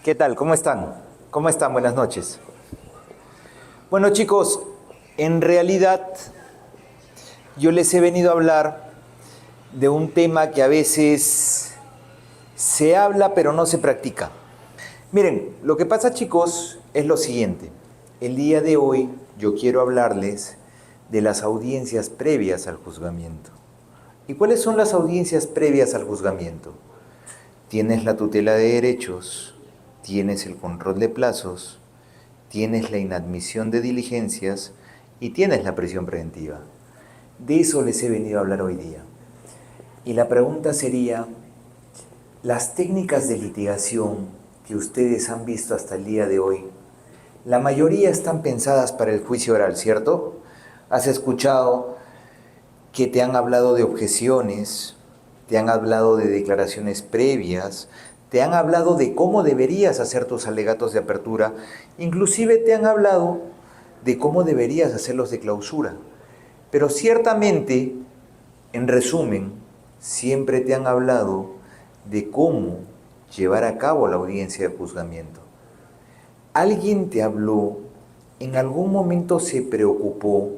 ¿Qué tal? ¿Cómo están? ¿Cómo están? Buenas noches. Bueno, chicos, en realidad yo les he venido a hablar de un tema que a veces se habla pero no se practica. Miren, lo que pasa, chicos, es lo siguiente. El día de hoy yo quiero hablarles de las audiencias previas al juzgamiento. ¿Y cuáles son las audiencias previas al juzgamiento? Tienes la tutela de derechos, tienes el control de plazos, tienes la inadmisión de diligencias y tienes la prisión preventiva. De eso les he venido a hablar hoy día. Y la pregunta sería, las técnicas de litigación que ustedes han visto hasta el día de hoy, la mayoría están pensadas para el juicio oral, ¿cierto? Has escuchado que te han hablado de objeciones, te han hablado de declaraciones previas, te han hablado de cómo deberías hacer tus alegatos de apertura, inclusive te han hablado de cómo deberías hacerlos de clausura. Pero ciertamente, en resumen, siempre te han hablado de cómo llevar a cabo la audiencia de juzgamiento. ¿Alguien te habló, en algún momento se preocupó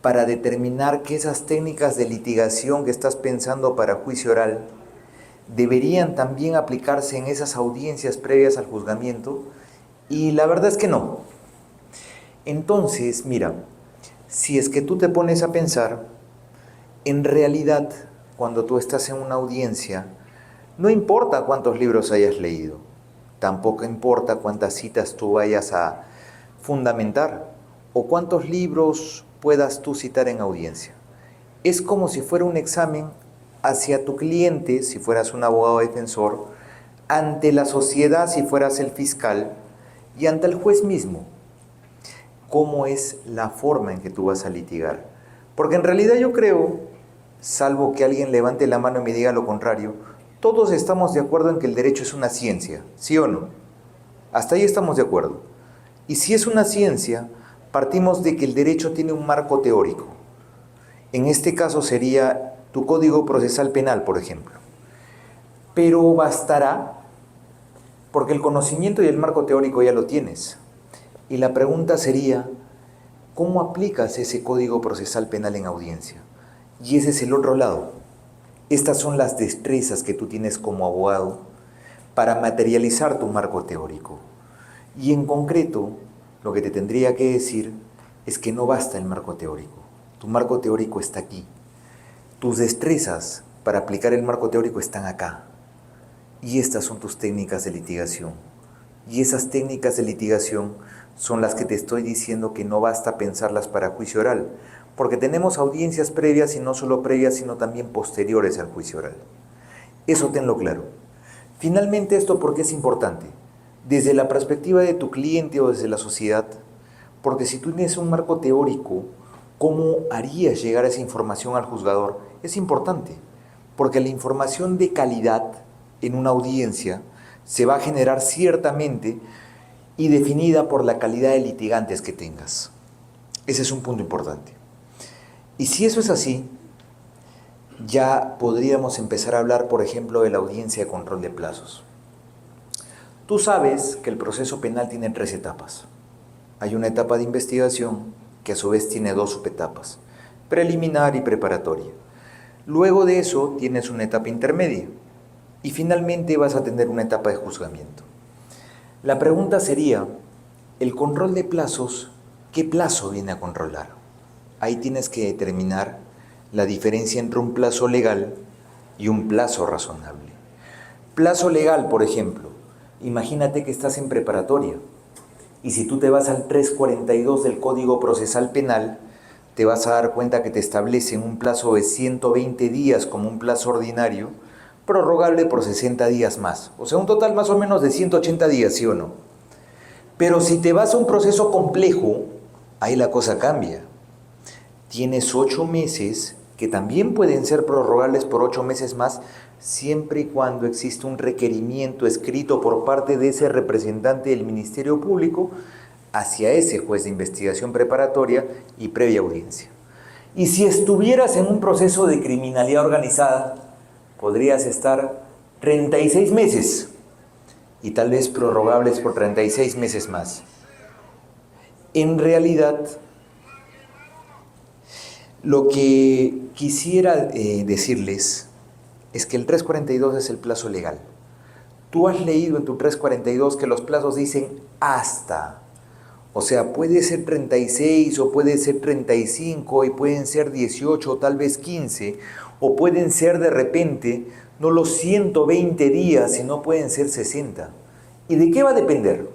para determinar que esas técnicas de litigación que estás pensando para juicio oral deberían también aplicarse en esas audiencias previas al juzgamiento? Y la verdad es que no. Entonces, mira, si es que tú te pones a pensar, en realidad, cuando tú estás en una audiencia, no importa cuántos libros hayas leído, tampoco importa cuántas citas tú vayas a fundamentar o cuántos libros puedas tú citar en audiencia. Es como si fuera un examen hacia tu cliente, si fueras un abogado defensor, ante la sociedad, si fueras el fiscal, y ante el juez mismo. ¿Cómo es la forma en que tú vas a litigar? Porque en realidad yo creo, salvo que alguien levante la mano y me diga lo contrario, todos estamos de acuerdo en que el derecho es una ciencia, ¿sí o no? Hasta ahí estamos de acuerdo. Y si es una ciencia, partimos de que el derecho tiene un marco teórico. En este caso sería tu Código Procesal Penal, por ejemplo. Pero bastará, porque el conocimiento y el marco teórico ya lo tienes. Y la pregunta sería, ¿cómo aplicas ese Código Procesal Penal en audiencia? Y ese es el otro lado. Estas son las destrezas que tú tienes como abogado para materializar tu marco teórico. Y en concreto, lo que te tendría que decir es que no basta el marco teórico. Tu marco teórico está aquí. Tus destrezas para aplicar el marco teórico están acá. Y estas son tus técnicas de litigación. Y esas técnicas de litigación son las que te estoy diciendo que no basta pensarlas para juicio oral, porque tenemos audiencias previas y no solo previas, sino también posteriores al juicio oral. Eso tenlo claro. Finalmente, ¿esto por qué es importante? Desde la perspectiva de tu cliente o desde la sociedad, porque si tú tienes un marco teórico, ¿cómo harías llegar esa información al juzgador? Es importante, porque la información de calidad en una audiencia se va a generar ciertamente y definida por la calidad de litigantes que tengas. Ese es un punto importante. Y si eso es así, ya podríamos empezar a hablar, por ejemplo, de la audiencia de control de plazos. Tú sabes que el proceso penal tiene 3 etapas. Hay una etapa de investigación que a su vez tiene 2 subetapas, preliminar y preparatoria. Luego de eso tienes una etapa intermedia y finalmente vas a tener una etapa de juzgamiento. La pregunta sería, el control de plazos, ¿qué plazo viene a controlar? Ahí tienes que determinar la diferencia entre un plazo legal y un plazo razonable. Plazo legal, por ejemplo, imagínate que estás en preparatoria y si tú te vas al 342 del Código Procesal Penal, te vas a dar cuenta que te establecen un plazo de 120 días como un plazo ordinario, prorrogable por 60 días más. O sea, un total más o menos de 180 días, ¿sí o no? Pero si te vas a un proceso complejo, ahí la cosa cambia. Tienes 8 meses que también pueden ser prorrogables por 8 meses más, siempre y cuando existe un requerimiento escrito por parte de ese representante del Ministerio Público hacia ese juez de investigación preparatoria y previa audiencia. Y si estuvieras en un proceso de criminalidad organizada, podrías estar 36 meses. y tal vez prorrogables por 36 meses más. En realidad, lo que quisiera decirles es que el 342 es el plazo legal. Tú has leído en tu 342 que los plazos dicen hasta. O sea, puede ser 36 o puede ser 35 y pueden ser 18 o tal vez 15 o pueden ser de repente no los 120 días, sino pueden ser 60. ¿Y de qué va a depender?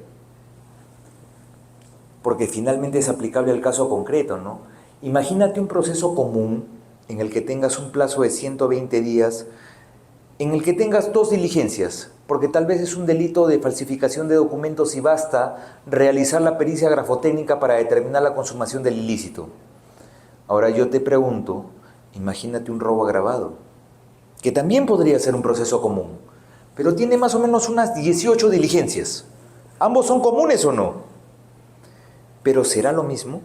Porque finalmente es aplicable al caso concreto, ¿no? Imagínate un proceso común en el que tengas un plazo de 120 días, en el que tengas dos diligencias, porque tal vez es un delito de falsificación de documentos y basta realizar la pericia grafotécnica para determinar la consumación del ilícito. Ahora yo te pregunto, imagínate un robo agravado, que también podría ser un proceso común, pero tiene más o menos unas 18 diligencias. ¿Ambos son comunes o no? ¿Pero será lo mismo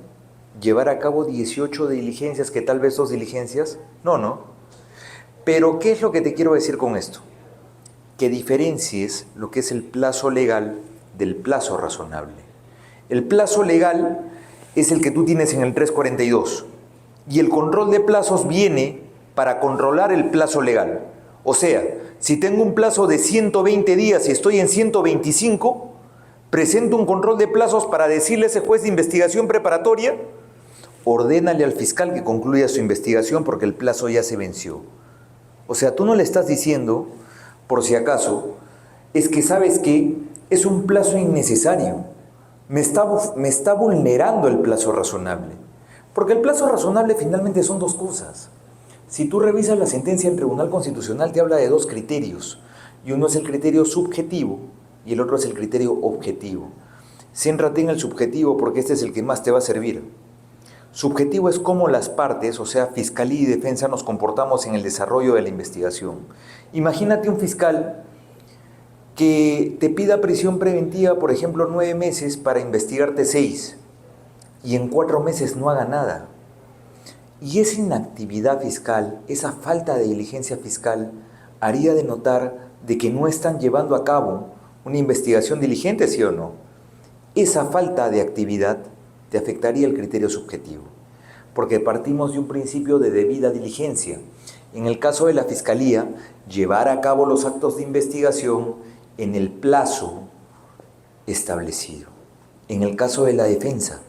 llevar a cabo 18 diligencias que tal vez 2 diligencias? No. Pero ¿qué es lo que te quiero decir con esto? Que diferencies lo que es el plazo legal del plazo razonable. El plazo legal es el que tú tienes en el 342 y el control de plazos viene para controlar el plazo legal. O sea, si tengo un plazo de 120 días y estoy en 125, presento un control de plazos para decirle a ese juez de investigación preparatoria, ordénale al fiscal que concluya su investigación porque el plazo ya se venció. O sea, tú no le estás diciendo, por si acaso, es que sabes que es un plazo innecesario. Me está vulnerando el plazo razonable. Porque el plazo razonable finalmente son dos cosas. Si tú revisas la sentencia del Tribunal Constitucional te habla de dos criterios. Y uno es el criterio subjetivo y el otro es el criterio objetivo. Céntrate en el subjetivo porque este es el que más te va a servir. Subjetivo es cómo las partes, o sea, fiscalía y defensa, nos comportamos en el desarrollo de la investigación. Imagínate un fiscal que te pida prisión preventiva, por ejemplo, 9 meses para investigarte 6 y en 4 meses no haga nada. Y esa inactividad fiscal, esa falta de diligencia fiscal, haría denotar de que no están llevando a cabo una investigación diligente, ¿sí o no? Esa falta de actividad te afectaría el criterio subjetivo, porque partimos de un principio de debida diligencia. En el caso de la Fiscalía, llevar a cabo los actos de investigación en el plazo establecido. En el caso de la defensa,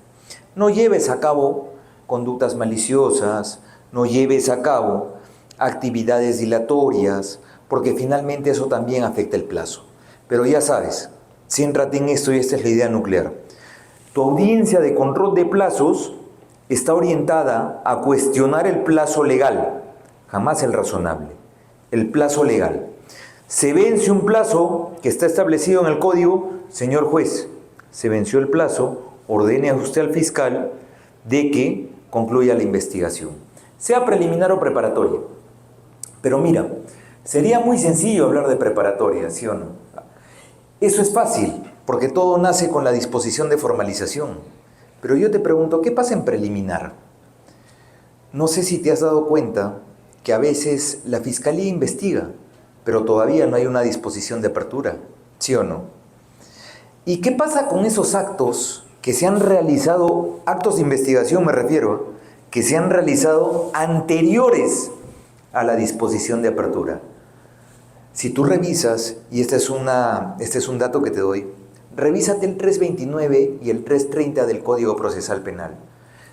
no lleves a cabo conductas maliciosas, no lleves a cabo actividades dilatorias, porque finalmente eso también afecta el plazo. Pero ya sabes, céntrate en esto y esta es la idea nuclear. Tu audiencia de control de plazos está orientada a cuestionar el plazo legal, jamás el razonable, el plazo legal. Se vence un plazo que está establecido en el código, señor juez, se venció el plazo, ordene a usted al fiscal de que concluya la investigación, sea preliminar o preparatoria. Pero mira, sería muy sencillo hablar de preparatoria, ¿sí o no? Eso es fácil, porque todo nace con la disposición de formalización. Pero yo te pregunto, ¿qué pasa en preliminar? No sé si te has dado cuenta que a veces la Fiscalía investiga, pero todavía no hay una disposición de apertura, ¿sí o no? ¿Y qué pasa con esos actos que se han realizado, actos de investigación me refiero, que se han realizado anteriores a la disposición de apertura? Si tú revisas, y este es un dato que te doy, revísate el 329 y el 330 del Código Procesal Penal.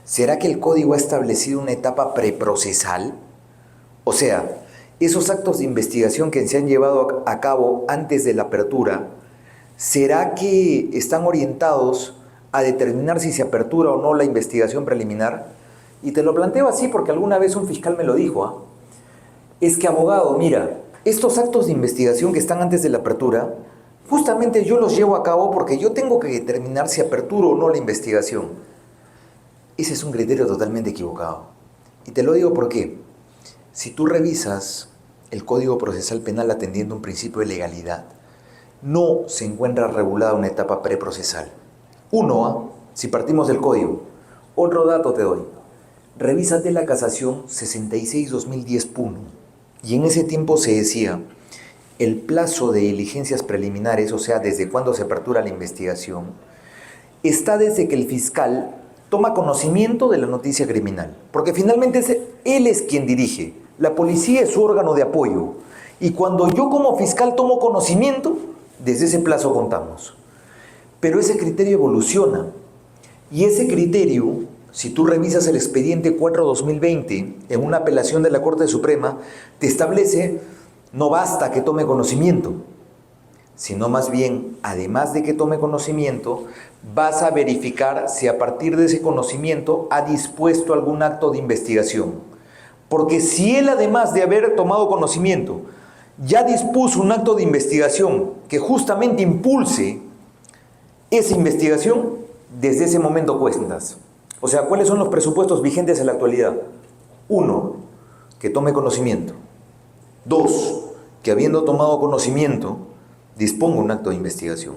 ¿Será que el Código ha establecido una etapa preprocesal? O sea, esos actos de investigación que se han llevado a cabo antes de la apertura, ¿será que están orientados a determinar si se apertura o no la investigación preliminar? Y te lo planteo así porque alguna vez un fiscal me lo dijo, ¿eh? Es que, abogado, mira, estos actos de investigación que están antes de la apertura, justamente yo los llevo a cabo porque yo tengo que determinar si aperturo o no la investigación. Ese es un criterio totalmente equivocado. Y te lo digo porque, si tú revisas el Código Procesal Penal atendiendo un principio de legalidad, no se encuentra regulada una etapa preprocesal. Uno, si partimos del código. Otro dato te doy. Revísate la casación 66-2010 PUN. Y en ese tiempo se decía, el plazo de diligencias preliminares, o sea, desde cuándo se apertura la investigación, está desde que el fiscal toma conocimiento de la noticia criminal. Porque finalmente él es quien dirige. La policía es su órgano de apoyo. Y cuando yo como fiscal tomo conocimiento, desde ese plazo contamos. Pero ese criterio evoluciona. Y ese criterio, si tú revisas el expediente 4/2020 en una apelación de la Corte Suprema, te establece, no basta que tome conocimiento, sino más bien, además de que tome conocimiento, vas a verificar si a partir de ese conocimiento ha dispuesto algún acto de investigación. Porque si él, además de haber tomado conocimiento, ya dispuso un acto de investigación que justamente impulse esa investigación, desde ese momento cuentas. O sea, ¿cuáles son los presupuestos vigentes en la actualidad? 1, que tome conocimiento. 2, que habiendo tomado conocimiento, disponga un acto de investigación.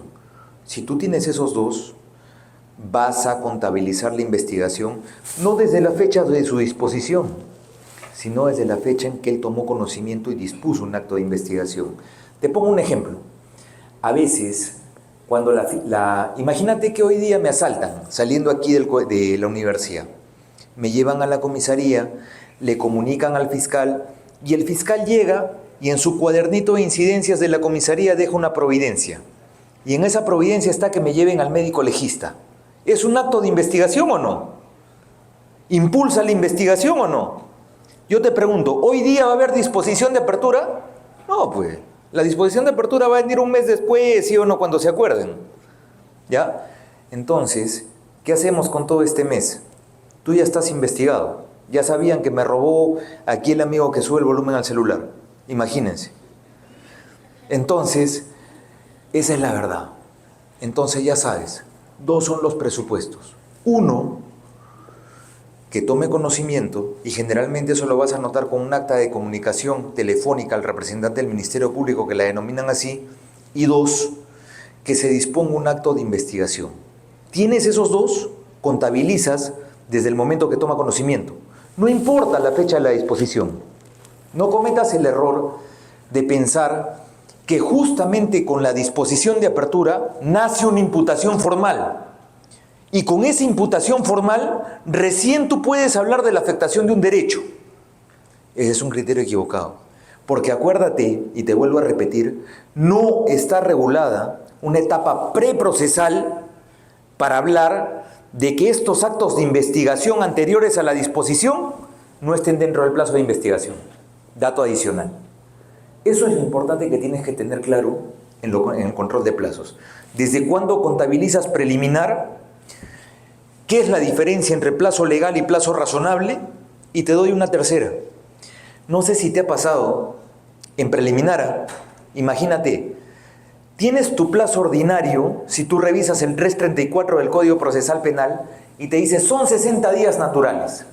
Si tú tienes esos dos, vas a contabilizar la investigación no desde la fecha de su disposición, sino desde la fecha en que él tomó conocimiento y dispuso un acto de investigación. Te pongo un ejemplo. A veces, cuando imagínate que hoy día me asaltan saliendo aquí de la universidad. Me llevan a la comisaría, le comunican al fiscal y el fiscal llega y en su cuadernito de incidencias de la comisaría deja una providencia. Y en esa providencia está que me lleven al médico legista. ¿Es un acto de investigación o no? ¿Impulsa la investigación o no? Yo te pregunto, ¿hoy día va a haber disposición de apertura? No, pues. La disposición de apertura va a venir un mes después, ¿sí o no? Cuando se acuerden. ¿Ya? Entonces, ¿qué hacemos con todo este mes? Tú ya estás investigado. Ya sabían que me robó aquí el amigo que sube el volumen al celular. Imagínense. Entonces, esa es la verdad. Entonces ya sabes, 2 son los presupuestos. 1, que tome conocimiento, y generalmente eso lo vas a notar con un acta de comunicación telefónica al representante del Ministerio Público, que la denominan así. Y 2, que se disponga un acto de investigación. Tienes esos 2, contabilizas desde el momento que toma conocimiento. No importa la fecha de la disposición. No cometas el error de pensar que justamente con la disposición de apertura nace una imputación formal. Y con esa imputación formal, recién tú puedes hablar de la afectación de un derecho. Ese es un criterio equivocado. Porque acuérdate, y te vuelvo a repetir, no está regulada una etapa preprocesal para hablar de que estos actos de investigación anteriores a la disposición no estén dentro del plazo de investigación. Dato adicional. Eso es lo importante que tienes que tener claro en el control de plazos. ¿Desde cuándo contabilizas preliminar? ¿Qué es la diferencia entre plazo legal y plazo razonable? Y te doy una tercera. No sé si te ha pasado en preliminar. Imagínate, tienes tu plazo ordinario, si tú revisas el 334 del Código Procesal Penal, y te dice, son 60 días naturales.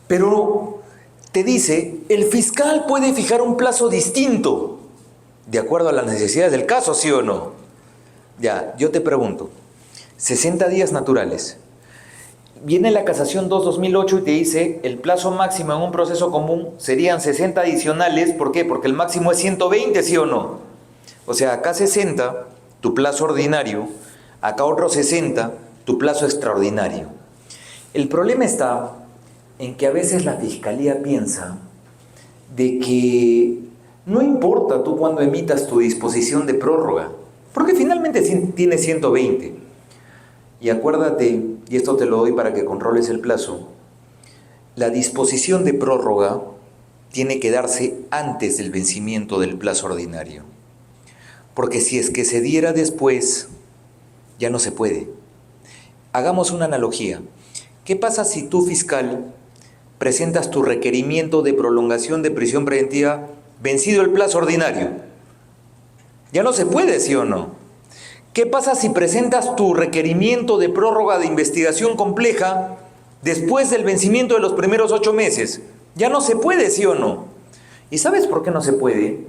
Pero te dice, el fiscal puede fijar un plazo distinto, de acuerdo a las necesidades del caso, ¿sí o no? Ya, yo te pregunto, 60 días naturales. Viene la casación 2/2008 y te dice, el plazo máximo en un proceso común serían 60 adicionales. ¿Por qué? Porque el máximo es 120, ¿sí o no? O sea, acá 60, tu plazo ordinario, acá otro 60, tu plazo extraordinario. El problema está en que a veces la fiscalía piensa de que no importa tú cuando emitas tu disposición de prórroga, porque finalmente tienes 120. Y acuérdate, y esto te lo doy para que controles el plazo, la disposición de prórroga tiene que darse antes del vencimiento del plazo ordinario. Porque si es que se diera después, ya no se puede. Hagamos una analogía. ¿Qué pasa si tú, fiscal, presentas tu requerimiento de prolongación de prisión preventiva vencido el plazo ordinario? Ya no se puede, ¿sí o no? ¿Qué pasa si presentas tu requerimiento de prórroga de investigación compleja después del vencimiento de los primeros 8 meses? Ya no se puede, ¿sí o no? ¿Y sabes por qué no se puede?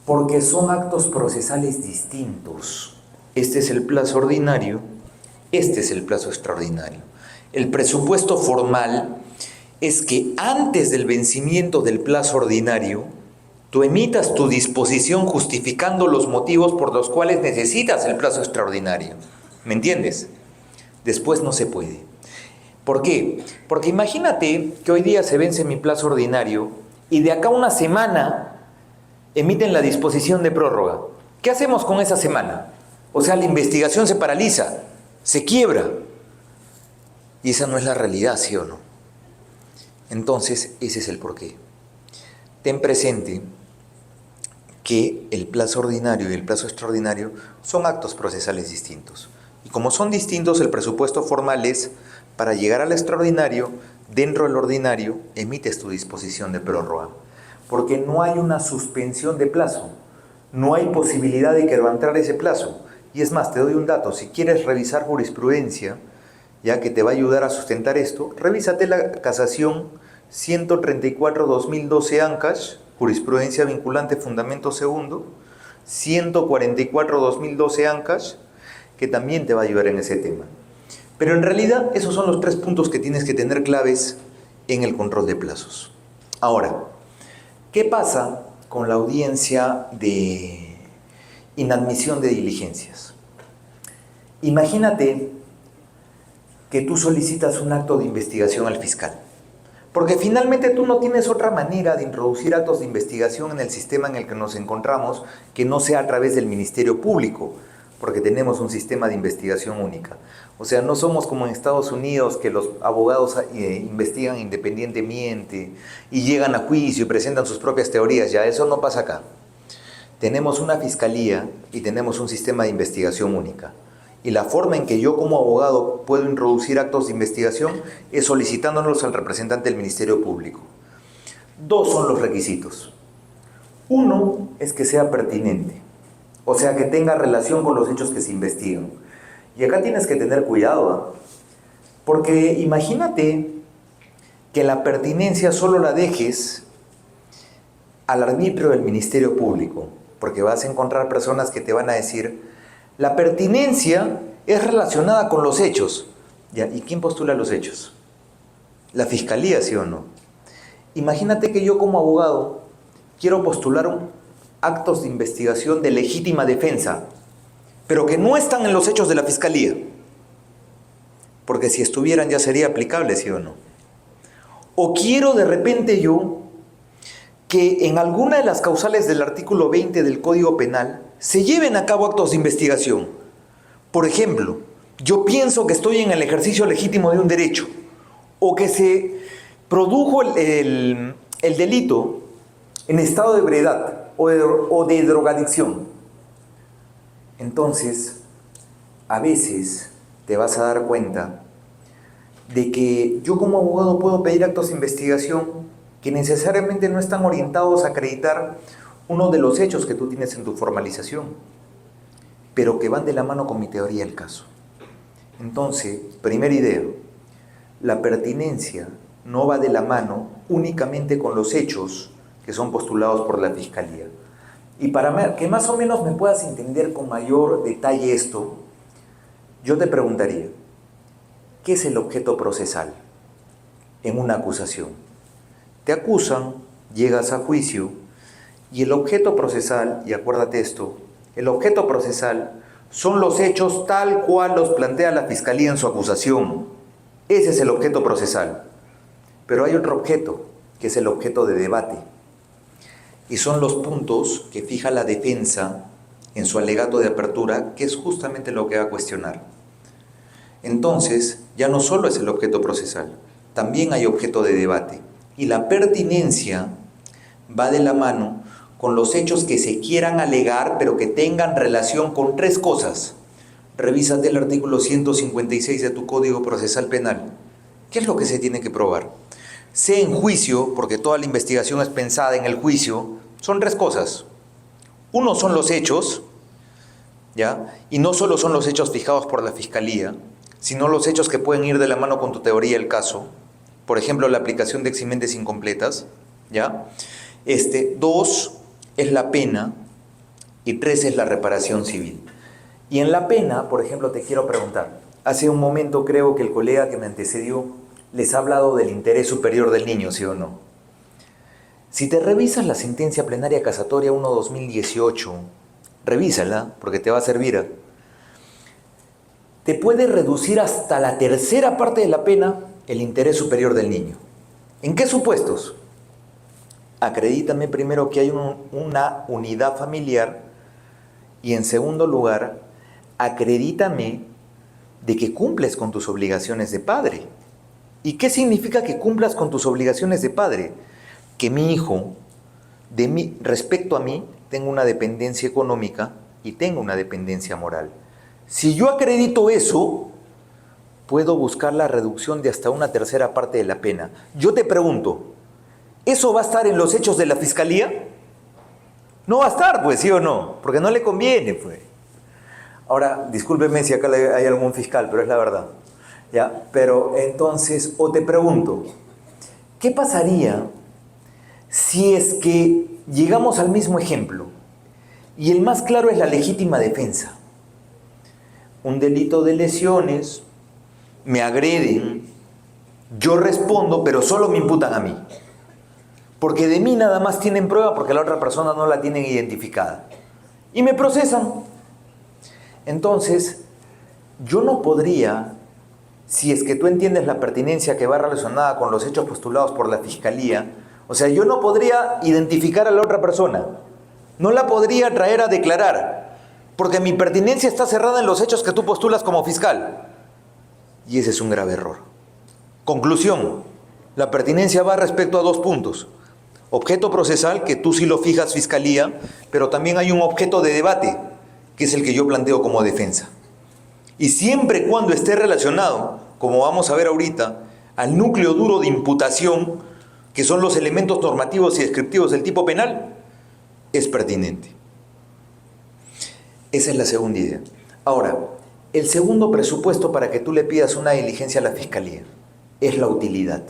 Porque son actos procesales distintos. Este es el plazo ordinario, este es el plazo extraordinario. El presupuesto formal es que antes del vencimiento del plazo ordinario, tú emitas tu disposición justificando los motivos por los cuales necesitas el plazo extraordinario. ¿Me entiendes? Después no se puede. ¿Por qué? Porque imagínate que hoy día se vence mi plazo ordinario y de acá a una semana emiten la disposición de prórroga. ¿Qué hacemos con esa semana? O sea, la investigación se paraliza, se quiebra. Y esa no es la realidad, ¿sí o no? Entonces, ese es el porqué. Ten presente que el plazo ordinario y el plazo extraordinario son actos procesales distintos. Y como son distintos, el presupuesto formal es, para llegar al extraordinario, dentro del ordinario, emites tu disposición de prórroga. Porque no hay una suspensión de plazo, no hay posibilidad de quebrantar ese plazo. Y es más, te doy un dato, si quieres revisar jurisprudencia, ya que te va a ayudar a sustentar esto, revísate la casación 134-2012 ANCASH, jurisprudencia vinculante fundamento segundo, 144-2012 ANCASH, que también te va a ayudar en ese tema. Pero en realidad esos son los 3 puntos que tienes que tener claves en el control de plazos. Ahora, ¿qué pasa con la audiencia de inadmisión de diligencias? Imagínate que tú solicitas un acto de investigación al fiscal. Porque finalmente tú no tienes otra manera de introducir actos de investigación en el sistema en el que nos encontramos que no sea a través del Ministerio Público, porque tenemos un sistema de investigación única. O sea, no somos como en Estados Unidos, que los abogados investigan independientemente y llegan a juicio y presentan sus propias teorías. Ya, eso no pasa acá. Tenemos una fiscalía y tenemos un sistema de investigación única. Y la forma en que yo como abogado puedo introducir actos de investigación es solicitándolos al representante del Ministerio Público. 2 son los requisitos. 1 es que sea pertinente, o sea, que tenga relación con los hechos que se investigan. Y acá tienes que tener cuidado, ¿eh? Porque imagínate que la pertinencia solo la dejes al arbitrio del Ministerio Público, porque vas a encontrar personas que te van a decir: la pertinencia es relacionada con los hechos. ¿Ya? ¿Y quién postula los hechos? ¿La fiscalía, sí o no? Imagínate que yo como abogado quiero postular actos de investigación de legítima defensa, pero que no están en los hechos de la fiscalía. Porque si estuvieran ya sería aplicable, sí o no. O quiero de repente yo que en alguna de las causales del artículo 20 del Código Penal se lleven a cabo actos de investigación. Por ejemplo, yo pienso que estoy en el ejercicio legítimo de un derecho, o que se produjo el delito en estado de ebriedad o de drogadicción. Entonces, a veces te vas a dar cuenta de que yo como abogado puedo pedir actos de investigación que necesariamente no están orientados a acreditar uno de los hechos que tú tienes en tu formalización, pero que van de la mano con mi teoría del caso. Entonces, primera idea, la pertinencia no va de la mano únicamente con los hechos que son postulados por la Fiscalía. Y para que más o menos me puedas entender con mayor detalle esto, yo te preguntaría, ¿qué es el objeto procesal en una acusación? Te acusan, llegas a juicio, y el objeto procesal, y acuérdate esto, el objeto procesal son los hechos tal cual los plantea la Fiscalía en su acusación. Ese es el objeto procesal. Pero hay otro objeto, que es el objeto de debate. Y son los puntos que fija la defensa en su alegato de apertura, que es justamente lo que va a cuestionar. Entonces, ya no solo es el objeto procesal, también hay objeto de debate. Y la pertinencia va de la mano con los hechos que se quieran alegar, pero que tengan relación con 3 cosas. Revísate el artículo 156 de tu Código Procesal Penal. ¿Qué es lo que se tiene que probar? Sea en juicio, porque toda la investigación es pensada en el juicio, son 3 cosas. 1 son los hechos, ¿ya? Y no solo son los hechos fijados por la Fiscalía, sino los hechos que pueden ir de la mano con tu teoría del caso. Por ejemplo, la aplicación de eximentes incompletas, ¿ya? 2 es la pena y 3 es la reparación civil. Y en la pena, por ejemplo, te quiero preguntar, hace un momento creo que el colega que me antecedió les ha hablado del interés superior del niño, ¿sí o no? Si te revisas la sentencia plenaria casatoria 1/2018, revísala porque te va a servir. Te puede reducir hasta la tercera parte de la pena el interés superior del niño. ¿En qué supuestos? Acredítame primero que hay una unidad familiar y en segundo lugar, acredítame de que cumples con tus obligaciones de padre. ¿Y qué significa que cumplas con tus obligaciones de padre? Que mi hijo, respecto a mí, tenga una dependencia económica y tenga una dependencia moral. Si yo acredito eso, puedo buscar la reducción de hasta una tercera parte de la pena. Yo te pregunto, ¿eso va a estar en los hechos de la fiscalía? No va a estar, pues, ¿sí o no? Porque no le conviene, pues. Ahora, discúlpeme si acá hay algún fiscal, pero es la verdad. ¿Ya? Pero entonces, o te pregunto, ¿qué pasaría si es que llegamos al mismo ejemplo? Y el más claro es la legítima defensa. Un delito de lesiones, me agreden, yo respondo, pero solo me imputan a mí. Porque de mí nada más tienen prueba porque la otra persona no la tienen identificada. Y me procesan. Entonces, yo no podría, si es que tú entiendes la pertinencia que va relacionada con los hechos postulados por la Fiscalía, o sea, yo no podría identificar a la otra persona. No la podría traer a declarar, porque mi pertinencia está cerrada en los hechos que tú postulas como fiscal. Y ese es un grave error. Conclusión, la pertinencia va respecto a dos puntos. Objeto procesal, que tú sí lo fijas fiscalía, pero también hay un objeto de debate, que es el que yo planteo como defensa. Y siempre y cuando esté relacionado, como vamos a ver ahorita, al núcleo duro de imputación, que son los elementos normativos y descriptivos del tipo penal, es pertinente. Esa es la segunda idea. Ahora, el segundo presupuesto para que tú le pidas una diligencia a la Fiscalía es la utilidad.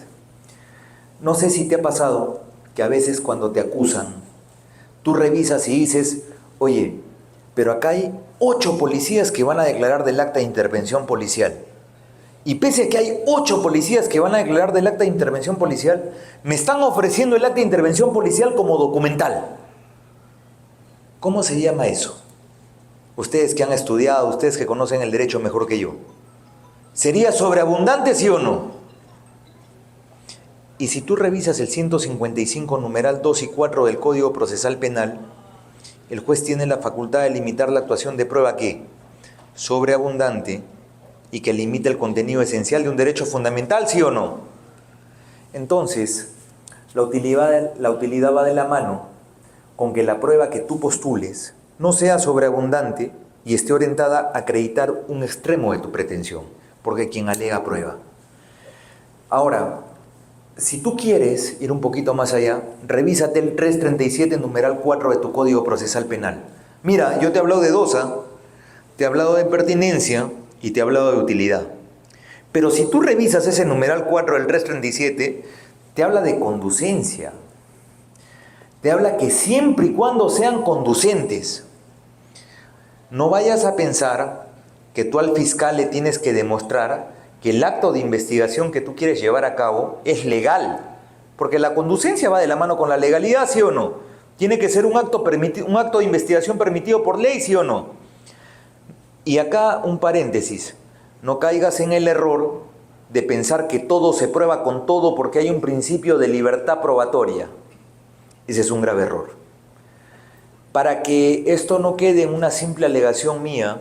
No sé si te ha pasado que a veces cuando te acusan, tú revisas y dices, oye, pero acá hay 8 policías que van a declarar del acta de intervención policial. Y pese a que hay 8 policías que van a declarar del acta de intervención policial, me están ofreciendo el acta de intervención policial como documental. ¿Cómo se llama eso? Ustedes que han estudiado, ustedes que conocen el derecho mejor que yo. ¿Sería sobreabundante, sí o no? Y si tú revisas el 155 numeral 2 y 4 del Código Procesal Penal, el juez tiene la facultad de limitar la actuación de prueba que sobreabundante y que limita el contenido esencial de un derecho fundamental, ¿sí o no? Entonces, la utilidad va de la mano con que la prueba que tú postules no sea sobreabundante y esté orientada a acreditar un extremo de tu pretensión, porque quien alega prueba. Ahora, si tú quieres ir un poquito más allá, revísate el 337 numeral 4 de tu Código Procesal Penal. Mira, yo te he hablado de dosa, te he hablado de pertinencia y te he hablado de utilidad. Pero si tú revisas ese numeral 4 del 337, te habla de conducencia. Te habla que siempre y cuando sean conducentes. No vayas a pensar que tú al fiscal le tienes que demostrar que el acto de investigación que tú quieres llevar a cabo es legal. Porque la conducencia va de la mano con la legalidad, ¿sí o no? Tiene que ser un acto de investigación permitido por ley, ¿sí o no? Y acá un paréntesis. No caigas en el error de pensar que todo se prueba con todo porque hay un principio de libertad probatoria. Ese es un grave error. Para que esto no quede en una simple alegación mía,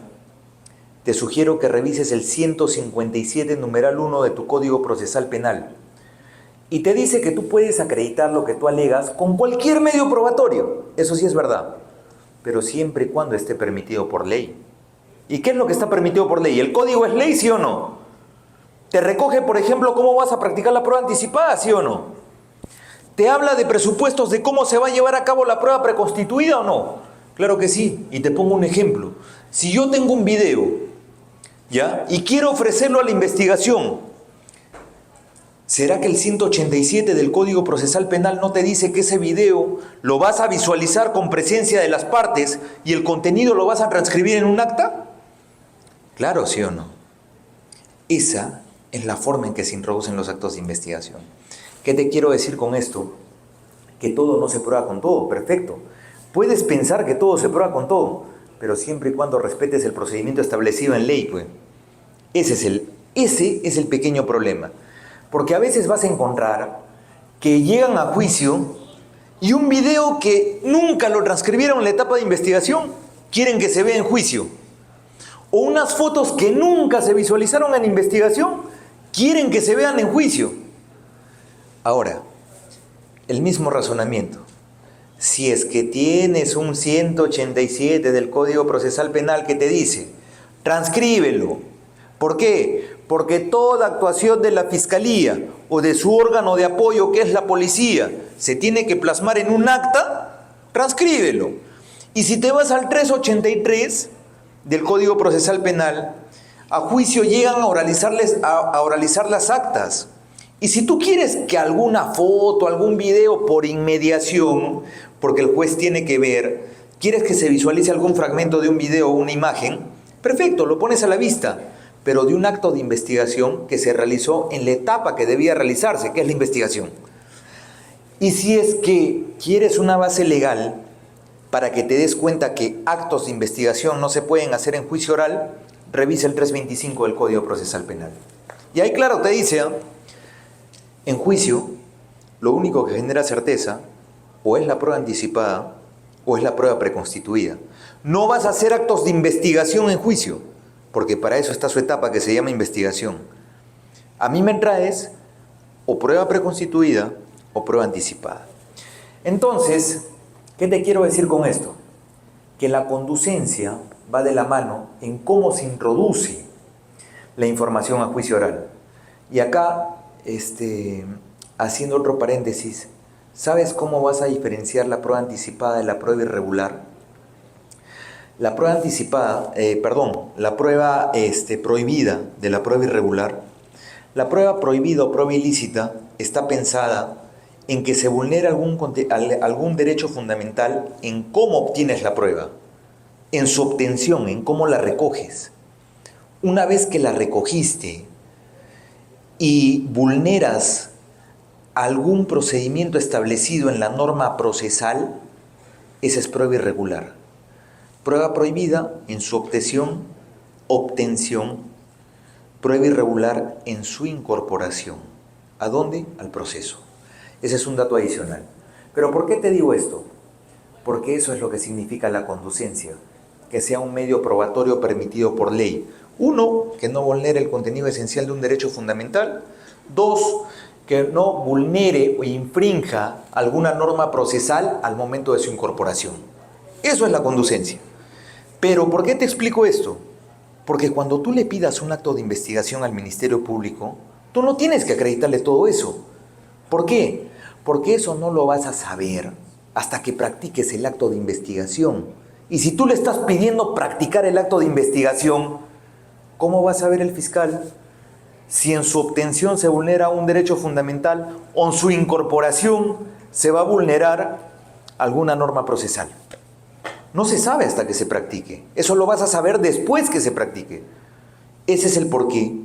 te sugiero que revises el 157 numeral 1 de tu Código Procesal Penal. Y te dice que tú puedes acreditar lo que tú alegas con cualquier medio probatorio. Eso sí es verdad. Pero siempre y cuando esté permitido por ley. ¿Y qué es lo que está permitido por ley? ¿El código es ley, sí o no? ¿Te recoge, por ejemplo, cómo vas a practicar la prueba anticipada, sí o no? ¿Te habla de presupuestos de cómo se va a llevar a cabo la prueba preconstituida o no? Claro que sí. Y te pongo un ejemplo. Si yo tengo un video, ¿ya? Y quiero ofrecerlo a la investigación, ¿será que el 187 del Código Procesal Penal no te dice que ese video lo vas a visualizar con presencia de las partes y el contenido lo vas a transcribir en un acta? Claro, ¿sí o no? Esa es la forma en que se introducen los actos de investigación. ¿Qué te quiero decir con esto? que todo no se prueba con todo, perfecto. Puedes pensar que todo se prueba con todo, pero siempre y cuando respetes el procedimiento establecido en ley, pues. Ese es el pequeño problema. Porque a veces vas a encontrar que llegan a juicio y un video que nunca lo transcribieron en la etapa de investigación, quieren que se vea en juicio. O unas fotos que nunca se visualizaron en investigación, quieren que se vean en juicio. Ahora, el mismo razonamiento. Si es que tienes un 187 del Código Procesal Penal que te dice, transcríbelo. ¿Por qué? Porque toda actuación de la Fiscalía o de su órgano de apoyo, que es la policía, se tiene que plasmar en un acta, transcríbelo. Y si te vas al 383 del Código Procesal Penal, a juicio llegan a oralizar las actas. Y si tú quieres que alguna foto, algún video por inmediación, porque el juez tiene que ver, quieres que se visualice algún fragmento de un video o una imagen, perfecto, lo pones a la vista, pero de un acto de investigación que se realizó en la etapa que debía realizarse, que es la investigación. Y si es que quieres una base legal para que te des cuenta que actos de investigación no se pueden hacer en juicio oral, revisa el 325 del Código Procesal Penal. Y ahí claro te dice, en juicio, lo único que genera certeza o es la prueba anticipada o es la prueba preconstituida. No vas a hacer actos de investigación en juicio, porque para eso está su etapa que se llama investigación. A mí me traes o prueba preconstituida o prueba anticipada. Entonces, ¿qué te quiero decir con esto? Que la conducencia va de la mano en cómo se introduce la información a juicio oral. Y acá, haciendo otro paréntesis, ¿sabes cómo vas a diferenciar la prueba anticipada de la prueba irregular? La prueba anticipada, la prueba prohibida de la prueba irregular. La prueba prohibida o prueba ilícita está pensada en que se vulnera algún derecho fundamental en cómo obtienes la prueba, en su obtención, en cómo la recoges. Una vez que la recogiste y vulneras algún procedimiento establecido en la norma procesal, esa es prueba irregular. Prueba prohibida en su obtención, prueba irregular en su incorporación. ¿A dónde? Al proceso. Ese es un dato adicional. ¿Pero por qué te digo esto? Porque eso es lo que significa la conducencia, que sea un medio probatorio permitido por ley. Uno, que no vulnere el contenido esencial de un derecho fundamental. Dos, que no vulnere o infrinja alguna norma procesal al momento de su incorporación. Eso es la conducencia. Pero, ¿por qué te explico esto? Porque cuando tú le pidas un acto de investigación al Ministerio Público, tú no tienes que acreditarle todo eso. ¿Por qué? Porque eso no lo vas a saber hasta que practiques el acto de investigación. Y si tú le estás pidiendo practicar el acto de investigación, ¿cómo va a saber el fiscal si en su obtención se vulnera un derecho fundamental o en su incorporación se va a vulnerar alguna norma procesal? No se sabe hasta que se practique. Eso lo vas a saber después que se practique. Ese es el porqué.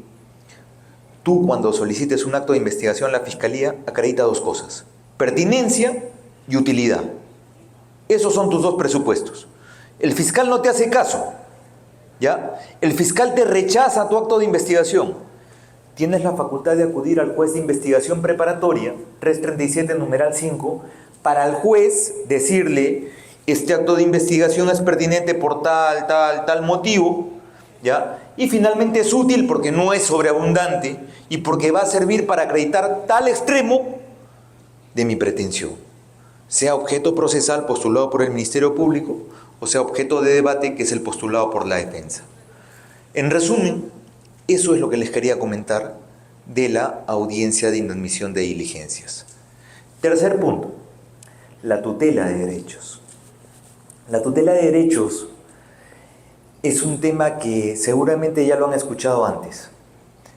Tú, cuando solicites un acto de investigación a la Fiscalía, acredita dos cosas: pertinencia y utilidad. Esos son tus dos presupuestos. El fiscal no te hace caso, ¿ya? El fiscal te rechaza tu acto de investigación. Tienes la facultad de acudir al juez de investigación preparatoria, 337, numeral 5, para al juez decirle: este acto de investigación es pertinente por tal motivo, ¿ya? Y finalmente es útil porque no es sobreabundante y porque va a servir para acreditar tal extremo de mi pretensión, sea objeto procesal postulado por el Ministerio Público o sea objeto de debate, que es el postulado por la defensa. En resumen, eso es lo que les quería comentar de la audiencia de inadmisión de diligencias. Tercer punto, la tutela de derechos. La tutela de derechos es un tema que seguramente ya lo han escuchado antes,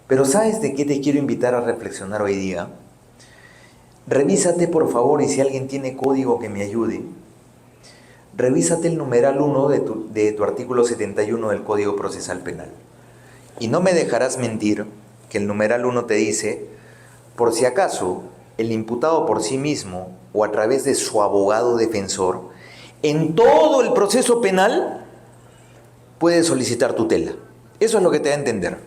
pero ¿sabes de qué te quiero invitar a reflexionar hoy día? Revísate, por favor, y si alguien tiene código que me ayude, revísate el numeral 1 de tu artículo 71 del Código Procesal Penal. Y no me dejarás mentir que el numeral 1 te dice: por si acaso el imputado por sí mismo o a través de su abogado defensor, en todo el proceso penal puede solicitar tutela. Eso es lo que te da a entender.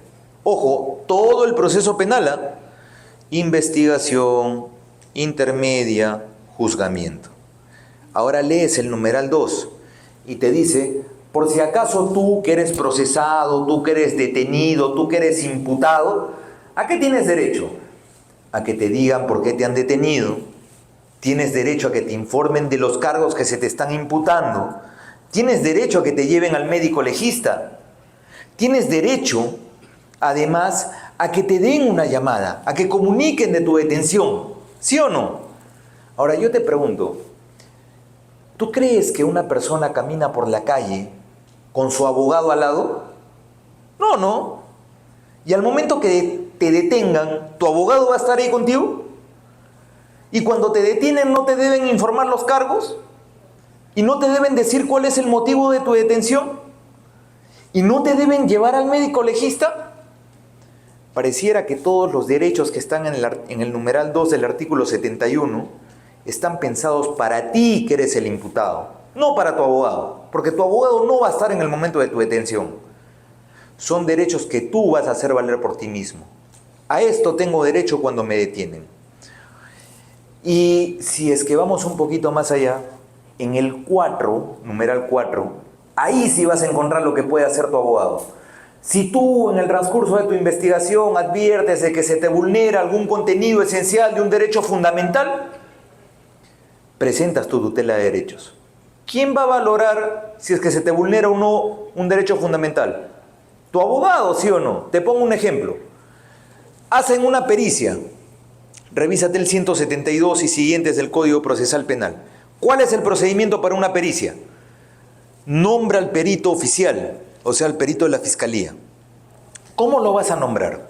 Ojo, todo el proceso penal, ¿ah? Investigación, intermedia, juzgamiento. Ahora lees el numeral 2 y te dice, por si acaso tú que eres procesado, tú que eres detenido, tú que eres imputado, ¿a qué tienes derecho? A que te digan por qué te han detenido. Tienes derecho a que te informen de los cargos que se te están imputando. Tienes derecho a que te lleven al médico legista. Tienes derecho, además, a que te den una llamada, a que comuniquen de tu detención. ¿Sí o no? Ahora yo te pregunto, ¿tú crees que una persona camina por la calle con su abogado al lado? No, no. Y al momento que te detengan, ¿tu abogado va a estar ahí contigo? Y cuando te detienen, ¿no te deben informar los cargos? ¿Y no te deben decir cuál es el motivo de tu detención? ¿Y no te deben llevar al médico legista? Pareciera que todos los derechos que están en el numeral 2 del artículo 71 están pensados para ti que eres el imputado, no para tu abogado, porque tu abogado no va a estar en el momento de tu detención. Son derechos que tú vas a hacer valer por ti mismo. A esto tengo derecho cuando me detienen. Y si es que vamos un poquito más allá, en el 4, numeral 4, ahí sí vas a encontrar lo que puede hacer tu abogado. Si tú en el transcurso de tu investigación adviertes de que se te vulnera algún contenido esencial de un derecho fundamental, presentas tu tutela de derechos. ¿Quién va a valorar si es que se te vulnera o no un derecho fundamental? ¿Tu abogado, sí o no? Te pongo un ejemplo. Hacen una pericia. Revísate el 172 y siguientes del Código Procesal Penal. ¿Cuál es el procedimiento para una pericia? Nombra al perito oficial, o sea, al perito de la Fiscalía. ¿Cómo lo vas a nombrar?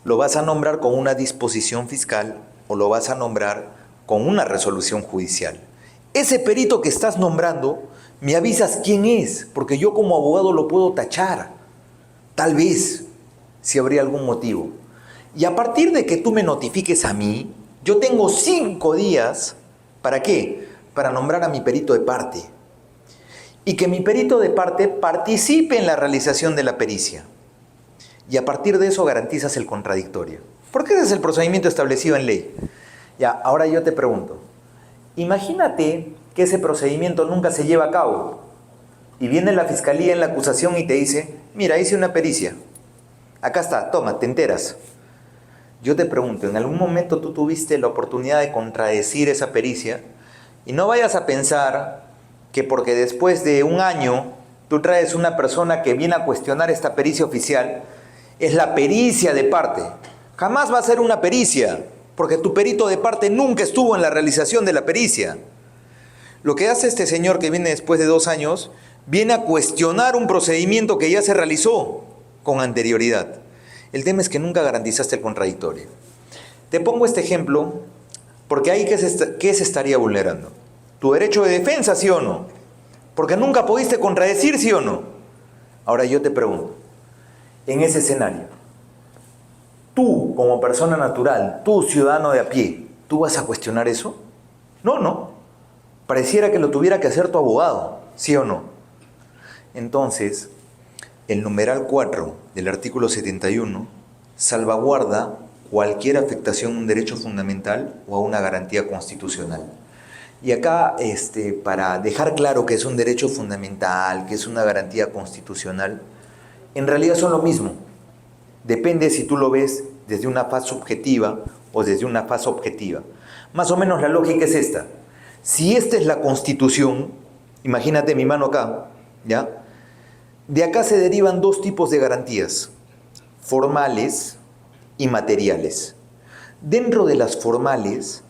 ¿Lo vas a nombrar con una disposición fiscal o lo vas a nombrar con una resolución judicial? Ese perito que estás nombrando, me avisas quién es, porque yo como abogado lo puedo tachar. Tal vez, si habría algún motivo. Y a partir de que tú me notifiques a mí, yo tengo 5 días, ¿para qué? Para nombrar a mi perito de parte. Y que mi perito de parte participe en la realización de la pericia. Y a partir de eso garantizas el contradictorio. Porque ese es el procedimiento establecido en ley. Ya, ahora yo te pregunto. Imagínate que ese procedimiento nunca se lleva a cabo. Y viene la fiscalía en la acusación y te dice, mira, hice una pericia. Acá está, toma, te enteras. Yo te pregunto, ¿en algún momento tú tuviste la oportunidad de contradecir esa pericia? Y no vayas a pensar que porque después de un año tú traes una persona que viene a cuestionar esta pericia oficial, es la pericia de parte. Jamás va a ser una pericia, porque tu perito de parte nunca estuvo en la realización de la pericia. Lo que hace este señor que viene después de 2 años, viene a cuestionar un procedimiento que ya se realizó con anterioridad. El tema es que nunca garantizaste el contradictorio. Te pongo este ejemplo porque ahí ¿qué se estaría vulnerando? ¿Tu derecho de defensa, sí o no? Porque nunca pudiste contradecir, sí o no. Ahora yo te pregunto, en ese escenario, tú como persona natural, tú ciudadano de a pie, ¿tú vas a cuestionar eso? No, no. Pareciera que lo tuviera que hacer tu abogado, ¿sí o no? Entonces, el numeral 4 del artículo 71 salvaguarda cualquier afectación a un derecho fundamental o a una garantía constitucional. Y acá, para dejar claro que es un derecho fundamental, que es una garantía constitucional, en realidad son lo mismo. Depende si tú lo ves desde una faz subjetiva o desde una faz objetiva. Más o menos la lógica es esta. Si esta es la Constitución, imagínate mi mano acá, ¿ya? De acá se derivan 2 tipos de garantías, formales y materiales. Dentro de las formales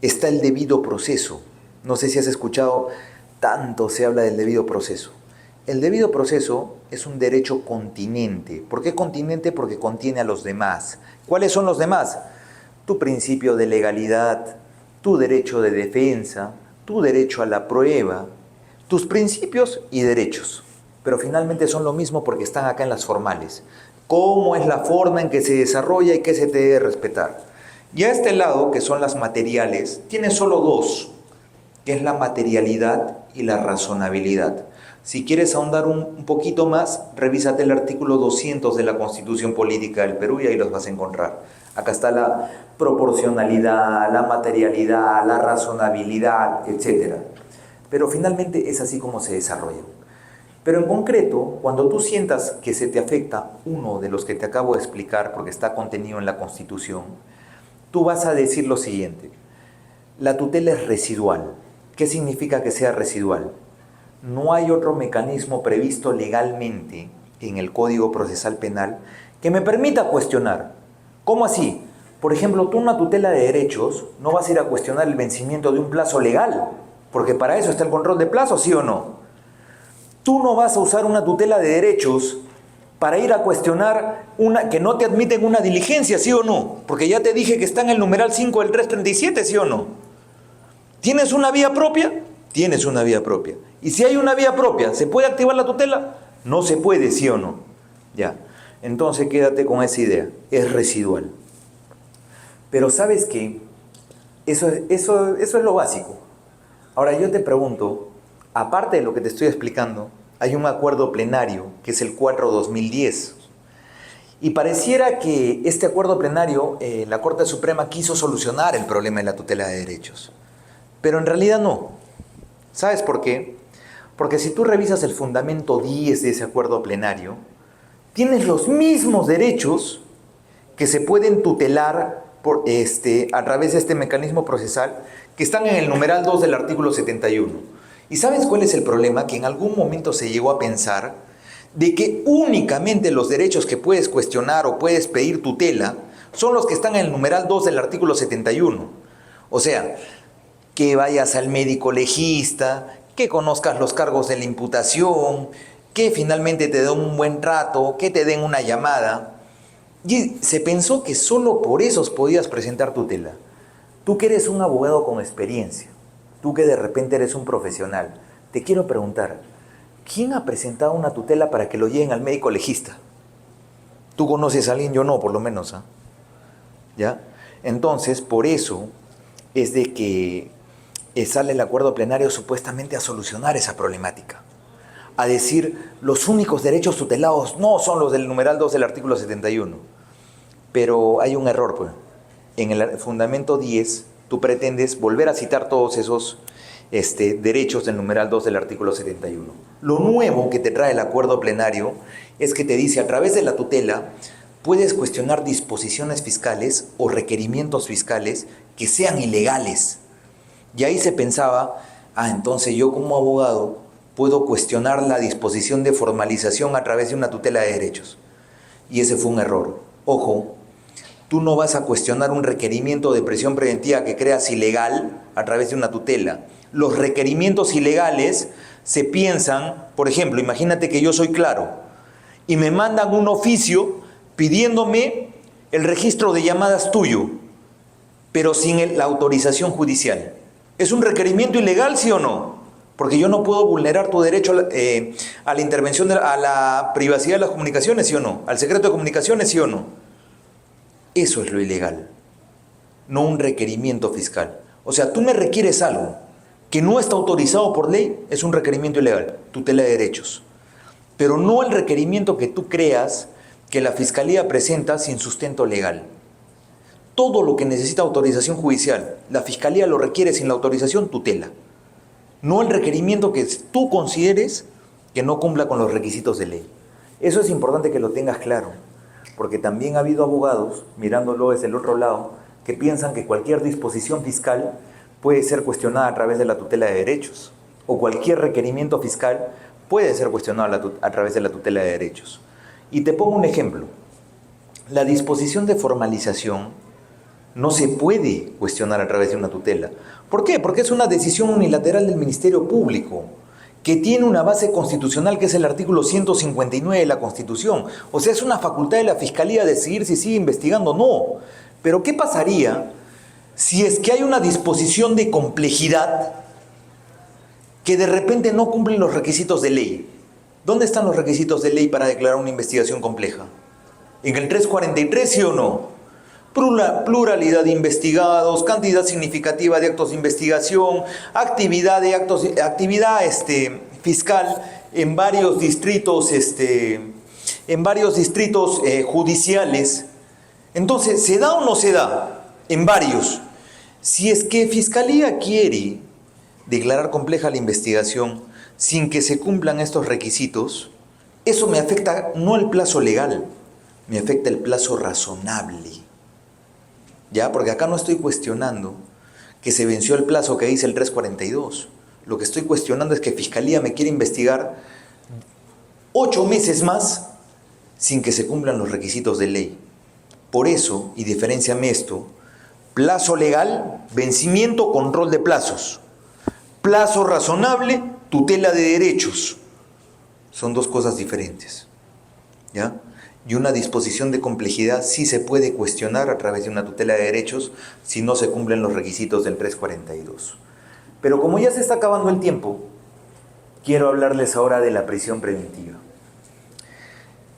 está el debido proceso. No sé si has escuchado, tanto se habla del debido proceso. El debido proceso es un derecho continente. ¿Por qué continente? Porque contiene a los demás. ¿Cuáles son los demás? Tu principio de legalidad, tu derecho de defensa, tu derecho a la prueba, tus principios y derechos. Pero finalmente son lo mismo porque están acá en las formales. ¿Cómo es la forma en que se desarrolla y qué se te debe respetar? Y a este lado, que son las materiales, tiene solo dos, que es la materialidad y la razonabilidad. Si quieres ahondar un poquito más, revísate el artículo 200 de la Constitución Política del Perú y ahí los vas a encontrar. Acá está la proporcionalidad, la materialidad, la razonabilidad, etc. Pero finalmente es así como se desarrolla. Pero en concreto, cuando tú sientas que se te afecta uno de los que te acabo de explicar, porque está contenido en la Constitución, tú vas a decir lo siguiente: la tutela es residual. ¿Qué significa que sea residual? No hay otro mecanismo previsto legalmente en el Código Procesal Penal que me permita cuestionar. ¿Cómo así? Por ejemplo, tú una tutela de derechos no vas a ir a cuestionar el vencimiento de un plazo legal, porque para eso está el control de plazo, ¿sí o no? Tú no vas a usar una tutela de derechos para ir a cuestionar que no te admiten una diligencia, ¿sí o no? Porque ya te dije que está en el numeral 5 del 337, ¿sí o no? ¿Tienes una vía propia? Tienes una vía propia. Y si hay una vía propia, ¿se puede activar la tutela? No se puede, ¿sí o no? Ya. Entonces quédate con esa idea. Es residual. Pero ¿sabes qué? Eso es lo básico. Ahora yo te pregunto, aparte de lo que te estoy explicando, hay un acuerdo plenario, que es el 4/2010. Y pareciera que este acuerdo plenario, la Corte Suprema quiso solucionar el problema de la tutela de derechos. Pero en realidad no. ¿Sabes por qué? Porque si tú revisas el fundamento 10 de ese acuerdo plenario, tienes los mismos derechos que se pueden tutelar a través de este mecanismo procesal que están en el numeral 2 del artículo 71. ¿Y sabes cuál es el problema? Que en algún momento se llegó a pensar de que únicamente los derechos que puedes cuestionar o puedes pedir tutela son los que están en el numeral 2 del artículo 71. O sea, que vayas al médico legista, que conozcas los cargos de la imputación, que finalmente te den un buen trato, que te den una llamada. Y se pensó que solo por esos podías presentar tutela. Tú que eres un abogado con experiencia, tú que de repente eres un profesional, te quiero preguntar, ¿quién ha presentado una tutela para que lo lleven al médico legista? ¿Tú conoces a alguien? Yo no, por lo menos. ¿Ya? Entonces, por eso es de que sale el acuerdo plenario supuestamente a solucionar esa problemática. A decir, los únicos derechos tutelados no son los del numeral 2 del artículo 71. Pero hay un error, pues. En el fundamento 10, tú pretendes volver a citar todos esos derechos del numeral 2 del artículo 71. Lo nuevo que te trae el acuerdo plenario es que te dice, a través de la tutela, puedes cuestionar disposiciones fiscales o requerimientos fiscales que sean ilegales. Y ahí se pensaba, entonces yo como abogado puedo cuestionar la disposición de formalización a través de una tutela de derechos. Y ese fue un error. Ojo, tú no vas a cuestionar un requerimiento de prisión preventiva que creas ilegal a través de una tutela. Los requerimientos ilegales se piensan, por ejemplo, imagínate que yo soy Claro y me mandan un oficio pidiéndome el registro de llamadas tuyo, pero sin la autorización judicial. ¿Es un requerimiento ilegal, sí o no? Porque yo no puedo vulnerar tu derecho a la intervención, a la privacidad de las comunicaciones, ¿sí o no? Al secreto de comunicaciones, ¿sí o no? Eso es lo ilegal, no un requerimiento fiscal. O sea, tú me requieres algo que no está autorizado por ley, es un requerimiento ilegal, tutela de derechos. Pero no el requerimiento que tú creas que la Fiscalía presenta sin sustento legal. Todo lo que necesita autorización judicial, la Fiscalía lo requiere sin la autorización, tutela. No el requerimiento que tú consideres que no cumpla con los requisitos de ley. Eso es importante que lo tengas claro, porque también ha habido abogados, mirándolo desde el otro lado, que piensan que cualquier disposición fiscal puede ser cuestionada a través de la tutela de derechos, o cualquier requerimiento fiscal puede ser cuestionado a través de la tutela de derechos. Y te pongo un ejemplo. La disposición de formalización no se puede cuestionar a través de una tutela. ¿Por qué? Porque es una decisión unilateral del Ministerio Público, que tiene una base constitucional que es el artículo 159 de la Constitución. O sea, es una facultad de la Fiscalía decidir si sigue investigando o no. Pero ¿qué pasaría si es que hay una disposición de complejidad que de repente no cumplen los requisitos de ley? ¿Dónde están los requisitos de ley para declarar una investigación compleja? ¿En el 343, sí o no? pluralidad de investigados, cantidad significativa de actos de investigación, actividad fiscal en varios distritos, judiciales. Entonces, ¿se da o no se da? En varios. Si es que Fiscalía quiere declarar compleja la investigación sin que se cumplan estos requisitos, eso me afecta no el plazo legal, me afecta el plazo razonable. ¿Ya? Porque acá no estoy cuestionando que se venció el plazo que dice el 342. Lo que estoy cuestionando es que Fiscalía me quiere investigar 8 meses más sin que se cumplan los requisitos de ley. Por eso, y diferénciame esto, plazo legal, vencimiento, control de plazos. Plazo razonable, tutela de derechos. Son dos cosas diferentes. ¿Ya? Y una disposición de complejidad sí se puede cuestionar a través de una tutela de derechos si no se cumplen los requisitos del 342. Pero como ya se está acabando el tiempo, quiero hablarles ahora de la prisión preventiva.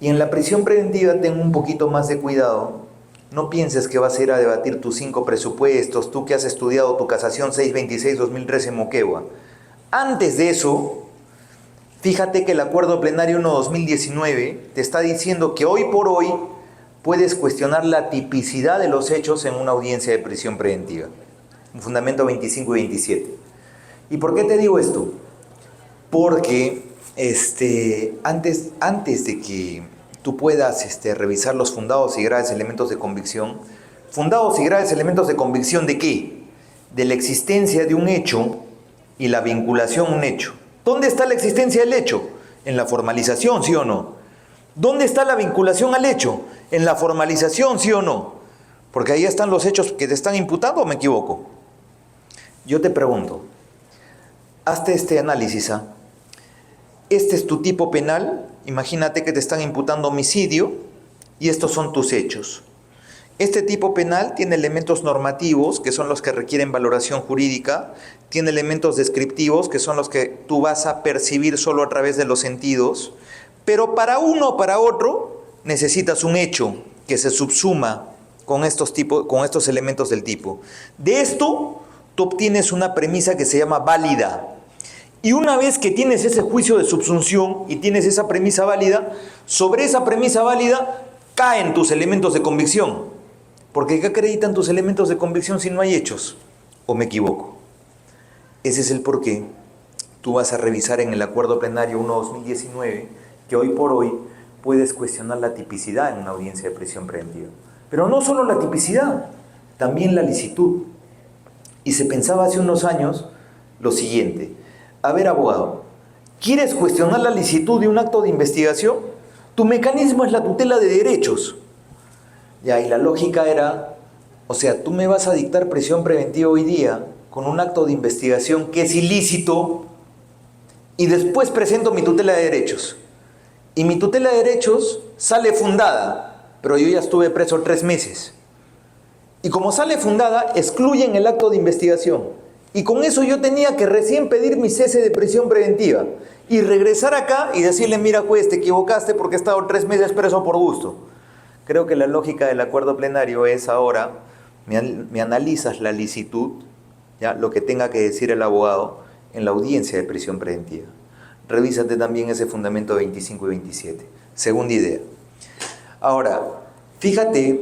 Y en la prisión preventiva tengo un poquito más de cuidado. No pienses que vas a ir a debatir tus 5 presupuestos, tú que has estudiado tu casación 626-2013 en Moquegua. Antes de eso, fíjate que el Acuerdo Plenario 1/2019 te está diciendo que hoy por hoy puedes cuestionar la tipicidad de los hechos en una audiencia de prisión preventiva. En Fundamento 25 y 27. ¿Y por qué te digo esto? Porque antes de que tú puedas revisar los fundados y graves elementos de convicción, ¿fundados y graves elementos de convicción de qué? De la existencia de un hecho y la vinculación a un hecho. ¿Dónde está la existencia del hecho? En la formalización, ¿sí o no? ¿Dónde está la vinculación al hecho? En la formalización, ¿sí o no? Porque ahí están los hechos que te están imputando, ¿o me equivoco? Yo te pregunto, hazte este análisis, ¿ah? Este es tu tipo penal, imagínate que te están imputando homicidio y estos son tus hechos. Este tipo penal tiene elementos normativos, que son los que requieren valoración jurídica, tiene elementos descriptivos, que son los que tú vas a percibir solo a través de los sentidos, pero para uno o para otro necesitas un hecho que se subsuma con estos elementos del tipo. De esto, tú obtienes una premisa que se llama válida. Y una vez que tienes ese juicio de subsunción y tienes esa premisa válida, sobre esa premisa válida caen tus elementos de convicción. Porque ¿qué acreditan tus elementos de convicción si no hay hechos? ¿O me equivoco? Ese es el porqué. Tú vas a revisar en el Acuerdo Plenario 1/2019 que hoy por hoy puedes cuestionar la tipicidad en una audiencia de prisión preventiva. Pero no solo la tipicidad, también la licitud. Y se pensaba hace unos años lo siguiente: a ver, abogado, ¿quieres cuestionar la licitud de un acto de investigación? Tu mecanismo es la tutela de derechos. Ya, y la lógica era, o sea, tú me vas a dictar prisión preventiva hoy día con un acto de investigación que es ilícito y después presento mi tutela de derechos. Y mi tutela de derechos sale fundada, pero yo ya estuve preso 3 meses. Y como sale fundada, excluyen el acto de investigación. Y con eso yo tenía que recién pedir mi cese de prisión preventiva y regresar acá y decirle: mira, juez, te equivocaste porque he estado 3 meses preso por gusto. Creo que la lógica del acuerdo plenario es ahora, me analizas la licitud, ¿ya? Lo que tenga que decir el abogado en la audiencia de prisión preventiva. Revísate también ese fundamento 25 y 27. Segunda idea. Ahora, fíjate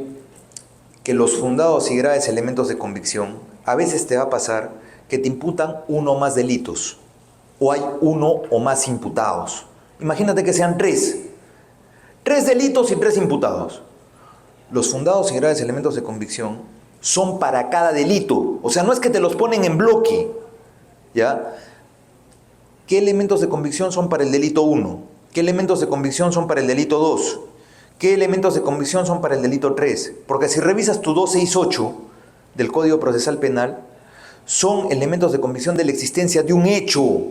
que los fundados y graves elementos de convicción, a veces te va a pasar que te imputan uno o más delitos, o hay uno o más imputados. Imagínate que sean 3 delitos y 3 imputados. Los fundados y graves elementos de convicción son para cada delito, o sea, no es que te los ponen en bloque, ¿ya? ¿Qué elementos de convicción son para el delito 1? ¿Qué elementos de convicción son para el delito 2? ¿Qué elementos de convicción son para el delito 3? Porque si revisas tu 268 del Código Procesal Penal, son elementos de convicción de la existencia de un hecho.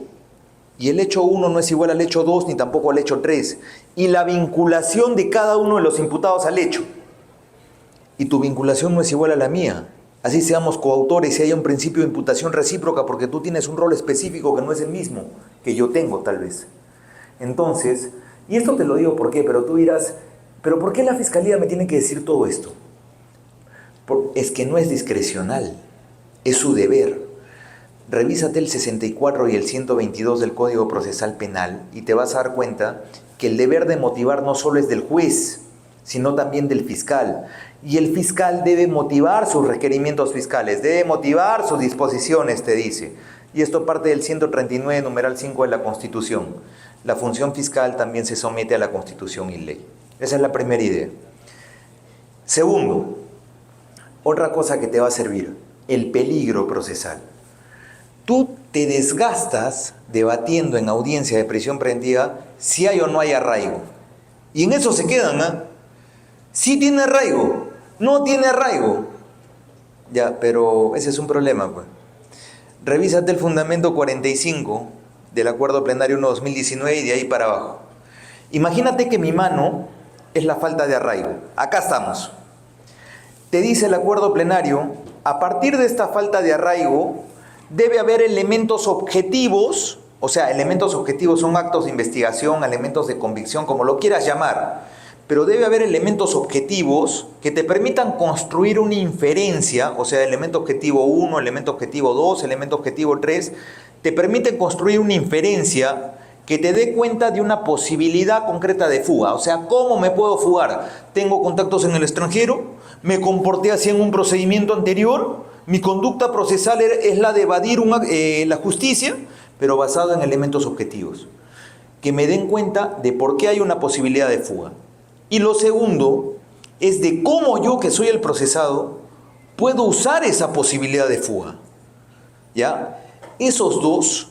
Y el hecho 1 no es igual al hecho 2 ni tampoco al hecho 3. Y la vinculación de cada uno de los imputados al hecho. Y tu vinculación no es igual a la mía. Así seamos coautores y haya un principio de imputación recíproca, porque tú tienes un rol específico que no es el mismo que yo tengo, tal vez. Entonces, y esto te lo digo por qué, pero tú dirás, ¿pero por qué la Fiscalía me tiene que decir todo esto? Es que no es discrecional, es su deber. Revísate el 64 y el 122 del Código Procesal Penal y te vas a dar cuenta que el deber de motivar no solo es del juez, sino también del fiscal. Y el fiscal debe motivar sus requerimientos fiscales, debe motivar sus disposiciones, te dice. Y esto parte del 139, numeral 5 de la Constitución. La función fiscal también se somete a la Constitución y ley. Esa es la primera idea. Segundo, otra cosa que te va a servir, el peligro procesal. Tú te desgastas debatiendo en audiencia de prisión preventiva si hay o no hay arraigo. Y en eso se quedan, ¿ah? Sí tiene arraigo, no tiene arraigo. Ya, pero ese es un problema, pues. Revísate el fundamento 45 del Acuerdo Plenario 1/2019 y de ahí para abajo. Imagínate que mi mano es la falta de arraigo. Acá estamos. Te dice el Acuerdo Plenario, a partir de esta falta de arraigo, debe haber elementos objetivos, o sea, elementos objetivos son actos de investigación, elementos de convicción, como lo quieras llamar, pero debe haber elementos objetivos que te permitan construir una inferencia, o sea, elemento objetivo 1, elemento objetivo 2, elemento objetivo 3, te permiten construir una inferencia que te dé cuenta de una posibilidad concreta de fuga. O sea, ¿cómo me puedo fugar? ¿Tengo contactos en el extranjero? ¿Me comporté así en un procedimiento anterior? Mi conducta procesal es la de evadir la justicia, pero basado en elementos objetivos, que me den cuenta de por qué hay una posibilidad de fuga. Y lo segundo es de cómo yo, que soy el procesado, puedo usar esa posibilidad de fuga. ¿Ya? Esos dos,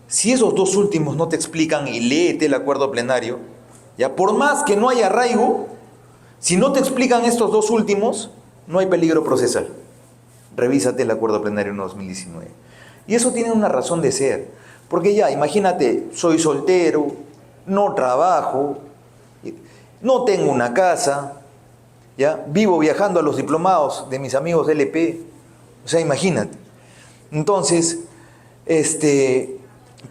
si esos dos últimos no te explican, y léete el acuerdo plenario, ¿ya? Por más que no haya arraigo, si no te explican estos dos últimos, no hay peligro procesal. Revísate el acuerdo plenario 2019. Y eso tiene una razón de ser. Porque ya, imagínate, soy soltero, no trabajo, no tengo una casa, ¿ya? Vivo viajando a los diplomados de mis amigos LP. O sea, imagínate. Entonces,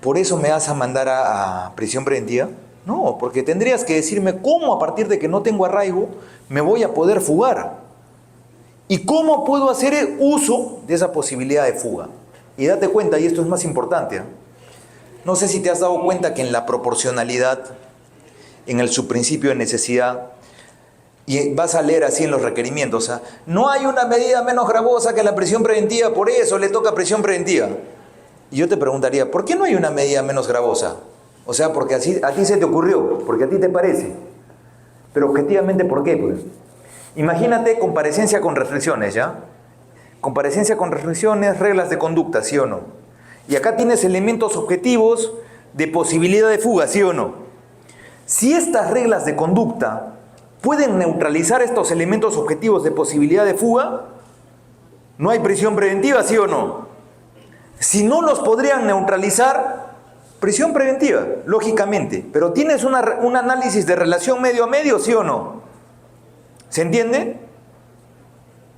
¿por eso me vas a mandar a prisión preventiva? No, porque tendrías que decirme cómo a partir de que no tengo arraigo me voy a poder fugar. ¿Y cómo puedo hacer uso de esa posibilidad de fuga? Y date cuenta, y esto es más importante, ¿eh? No sé si te has dado cuenta que en la proporcionalidad, en el subprincipio de necesidad, y vas a leer así en los requerimientos, ¿eh? No hay una medida menos gravosa que la prisión preventiva, por eso le toca prisión preventiva. Y yo te preguntaría, ¿por qué no hay una medida menos gravosa? O sea, porque así, a ti se te ocurrió, porque a ti te parece. Pero objetivamente, ¿por qué? Pues imagínate comparecencia con restricciones, ¿ya? Comparecencia con restricciones, reglas de conducta, ¿sí o no? Y acá tienes elementos objetivos de posibilidad de fuga, ¿sí o no? Si estas reglas de conducta pueden neutralizar estos elementos objetivos de posibilidad de fuga, no hay prisión preventiva, ¿sí o no? Si no los podrían neutralizar, prisión preventiva, lógicamente. Pero tienes un análisis de relación medio a medio, ¿sí o no? ¿Se entiende?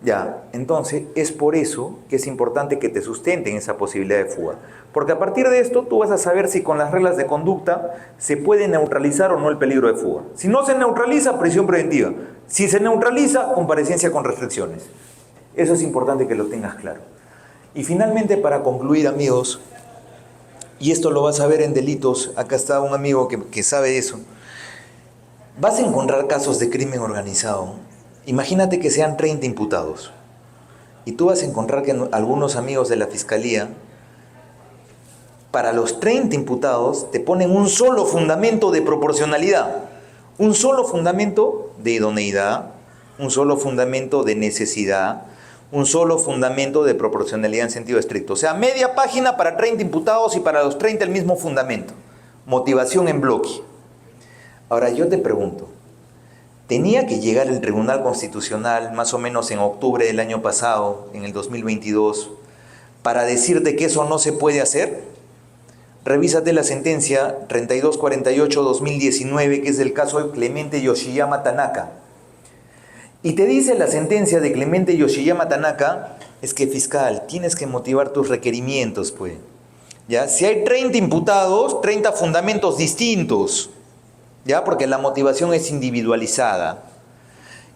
Ya, entonces es por eso que es importante que te sustenten esa posibilidad de fuga. Porque a partir de esto tú vas a saber si con las reglas de conducta se puede neutralizar o no el peligro de fuga. Si no se neutraliza, prisión preventiva. Si se neutraliza, comparecencia con restricciones. Eso es importante que lo tengas claro. Y finalmente, para concluir, amigos, y esto lo vas a ver en delitos, acá está un amigo que sabe eso, vas a encontrar casos de crimen organizado. Imagínate que sean 30 imputados y tú vas a encontrar que algunos amigos de la fiscalía, para los 30 imputados, te ponen un solo fundamento de proporcionalidad, un solo fundamento de idoneidad, un solo fundamento de necesidad, un solo fundamento de proporcionalidad en sentido estricto. O sea, media página para 30 imputados y para los 30 el mismo fundamento. Motivación en bloque. Ahora yo te pregunto, ¿tenía que llegar el Tribunal Constitucional más o menos en octubre del año pasado, en el 2022, para decirte que eso no se puede hacer? Revísate la sentencia 3248-2019, que es el caso de Clemente Yoshiyama Tanaka. Y te dice la sentencia de Clemente Yoshiyama Tanaka, es que fiscal, tienes que motivar tus requerimientos, pues. ¿Ya? Si hay 30 imputados, 30 fundamentos distintos, ¿ya? Porque la motivación es individualizada.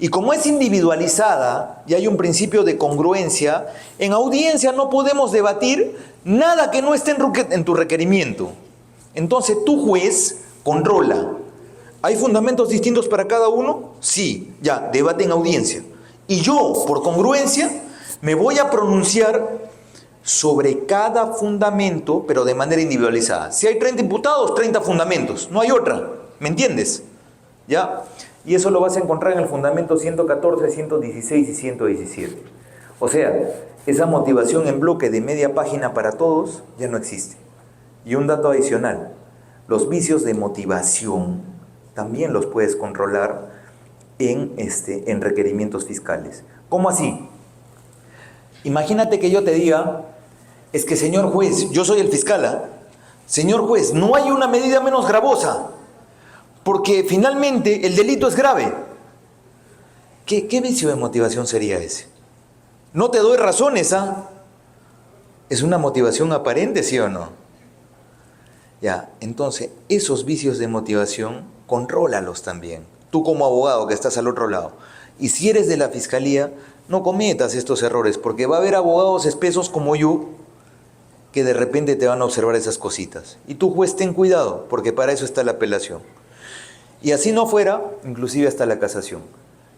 Y como es individualizada y hay un principio de congruencia, en audiencia no podemos debatir nada que no esté en tu requerimiento. Entonces tu juez controla. ¿Hay fundamentos distintos para cada uno? Sí, ya, debate en audiencia. Y yo, por congruencia, me voy a pronunciar sobre cada fundamento, pero de manera individualizada. Si hay 30 imputados, 30 fundamentos, no hay otra, ¿me entiendes? ¿Ya? Y eso lo vas a encontrar en el fundamento 114, 116 y 117. O sea, esa motivación en bloque de media página para todos ya no existe. Y un dato adicional, los vicios de motivación también los puedes controlar en requerimientos fiscales. ¿Cómo así? Imagínate que yo te diga, es que señor juez, yo soy el fiscal, ¿ah? Señor juez, no hay una medida menos gravosa, porque finalmente el delito es grave. ¿Qué vicio de motivación sería ese? No te doy razones, ¿ah? ¿Es una motivación aparente, sí o no? Ya, entonces, esos vicios de motivación, contrólalos también. Tú como abogado que estás al otro lado. Y si eres de la fiscalía, no cometas estos errores, porque va a haber abogados espesos como yo, que de repente te van a observar esas cositas. Y tú, juez, ten cuidado, porque para eso está la apelación. Y así no fuera, inclusive hasta la casación.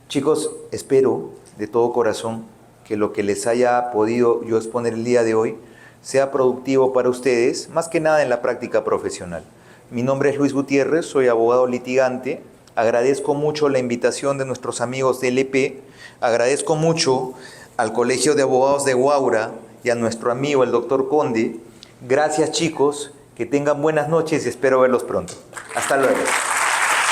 Chicos, espero de todo corazón que lo que les haya podido yo exponer el día de hoy sea productivo para ustedes, más que nada en la práctica profesional. Mi nombre es Luis Gutiérrez, soy abogado litigante. Agradezco mucho la invitación de nuestros amigos del EP. Agradezco mucho al Colegio de Abogados de Huaura y a nuestro amigo el doctor Conde. Gracias, chicos, que tengan buenas noches y espero verlos pronto. Hasta luego.